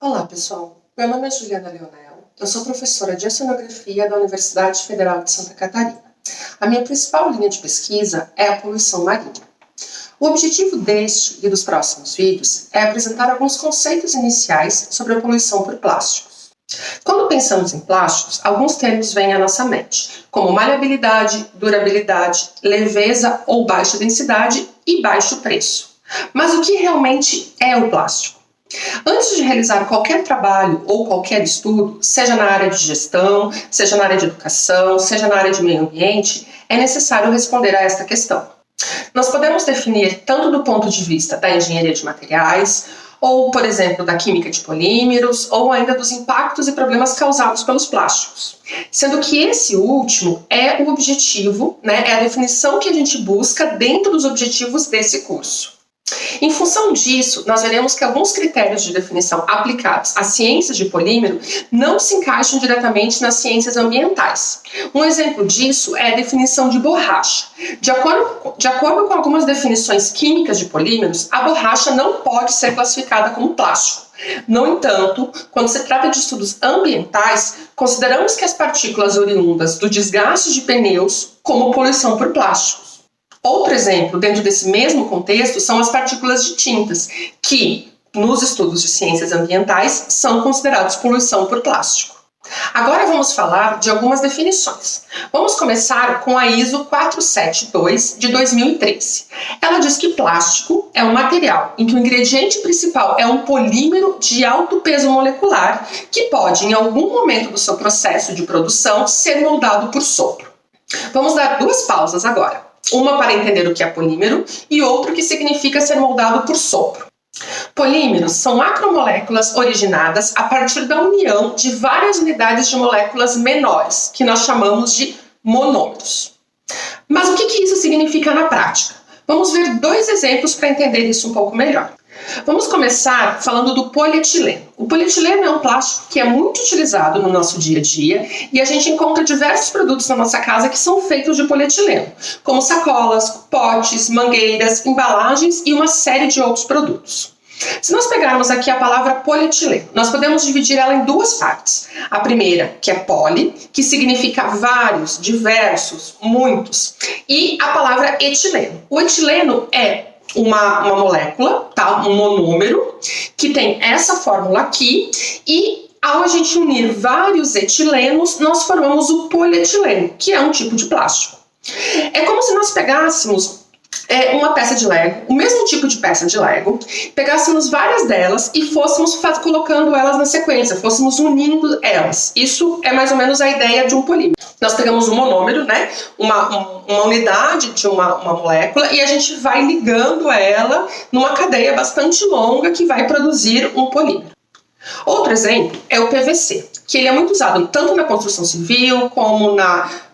Olá, pessoal. Meu nome é Juliana Leonel. Eu sou professora de Oceanografia da Universidade Federal de Santa Catarina. A minha principal linha de pesquisa é a poluição marinha. O objetivo deste e dos próximos vídeos é apresentar alguns conceitos iniciais sobre a poluição por plásticos. Quando pensamos em plásticos, alguns termos vêm à nossa mente, como maleabilidade, durabilidade, leveza ou baixa densidade e baixo preço. Mas o que realmente é o plástico? Antes de realizar qualquer trabalho ou qualquer estudo, seja na área de gestão, seja na área de educação, seja na área de meio ambiente, é necessário responder a esta questão. Nós podemos definir tanto do ponto de vista da engenharia de materiais, ou, por exemplo, da química de polímeros, ou ainda dos impactos e problemas causados pelos plásticos. Sendo que esse último é o objetivo, é a definição que a gente busca dentro dos objetivos desse curso. Em função disso, nós veremos que alguns critérios de definição aplicados às ciências de polímero não se encaixam diretamente nas ciências ambientais. Um exemplo disso é a definição de borracha. De acordo com algumas definições químicas de polímeros, a borracha não pode ser classificada como plástico. No entanto, quando se trata de estudos ambientais, consideramos que as partículas oriundas do desgaste de pneus como poluição por plásticos. Outro exemplo, dentro desse mesmo contexto, são as partículas de tintas, que, nos estudos de ciências ambientais, são considerados poluição por plástico. Agora vamos falar de algumas definições. Vamos começar com a ISO 472 de 2013. Ela diz que plástico é um material em que o ingrediente principal é um polímero de alto peso molecular que pode, em algum momento do seu processo de produção, ser moldado por sopro. Vamos dar duas pausas agora. Uma para entender o que é polímero e outra que significa ser moldado por sopro. Polímeros são macromoléculas originadas a partir da união de várias unidades de moléculas menores, que nós chamamos de monômeros. Mas o que isso significa na prática? Vamos ver dois exemplos para entender isso um pouco melhor. Vamos começar falando do polietileno. O polietileno é um plástico que é muito utilizado no nosso dia a dia e a gente encontra diversos produtos na nossa casa que são feitos de polietileno, como sacolas, potes, mangueiras, embalagens e uma série de outros produtos. Se nós pegarmos aqui a palavra polietileno, nós podemos dividir ela em duas partes. A primeira, que é poli, que significa vários, diversos, muitos, e a palavra etileno. O etileno é uma molécula, tá? Um monômero, que tem essa fórmula aqui, e ao a gente unir vários etilenos, nós formamos o polietileno, que é um tipo de plástico. É como se nós pegássemos uma peça de Lego, o mesmo tipo de peça de Lego, pegássemos várias delas e fôssemos colocando elas na sequência, fôssemos unindo elas. Isso é mais ou menos a ideia de um polímero. Nós pegamos um monômero, uma unidade de uma molécula, e a gente vai ligando ela numa cadeia bastante longa que vai produzir um polímero. Outro exemplo é o PVC, que ele é muito usado tanto na construção civil, como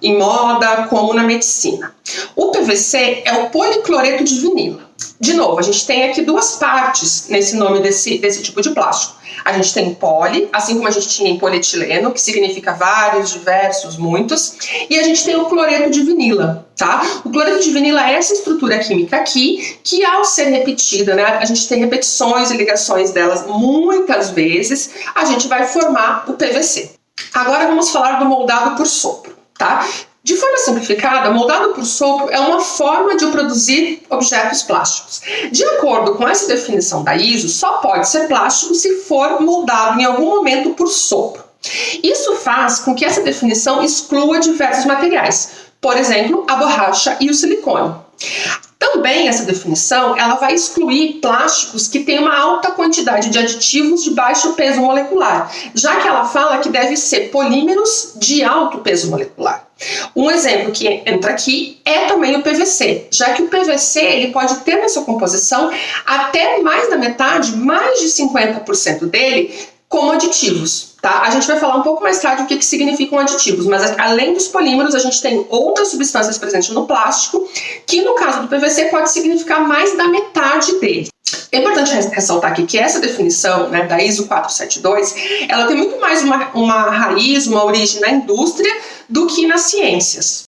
em moda, como na medicina. O PVC é o policloreto de vinila. De novo, a gente tem aqui duas partes nesse nome desse tipo de plástico. A gente tem poli, assim como a gente tinha em polietileno, que significa vários, diversos, muitos, e a gente tem o cloreto de vinila, tá? O cloreto de vinila é essa estrutura química aqui, que ao ser repetida, a gente tem repetições e ligações delas muitas vezes, a gente vai formar o PVC. Agora vamos falar do moldado por sopro, tá? De forma simplificada, moldado por sopro é uma forma de produzir objetos plásticos. De acordo com essa definição da ISO, só pode ser plástico se for moldado em algum momento por sopro. Isso faz com que essa definição exclua diversos materiais, por exemplo, a borracha e o silicone. Também essa definição ela vai excluir plásticos que têm uma alta quantidade de aditivos de baixo peso molecular, já que ela fala que deve ser polímeros de alto peso molecular. Um exemplo que entra aqui é também o PVC, já que o PVC ele pode ter na sua composição até mais da metade, mais de 50% dele, como aditivos. Tá? A gente vai falar um pouco mais tarde o que significam aditivos, mas além dos polímeros, a gente tem outras substâncias presentes no plástico, que no caso do PVC pode significar mais da metade dele. É importante ressaltar aqui que essa definição da ISO 472, ela tem muito mais uma raiz, uma origem na indústria do que nas ciências.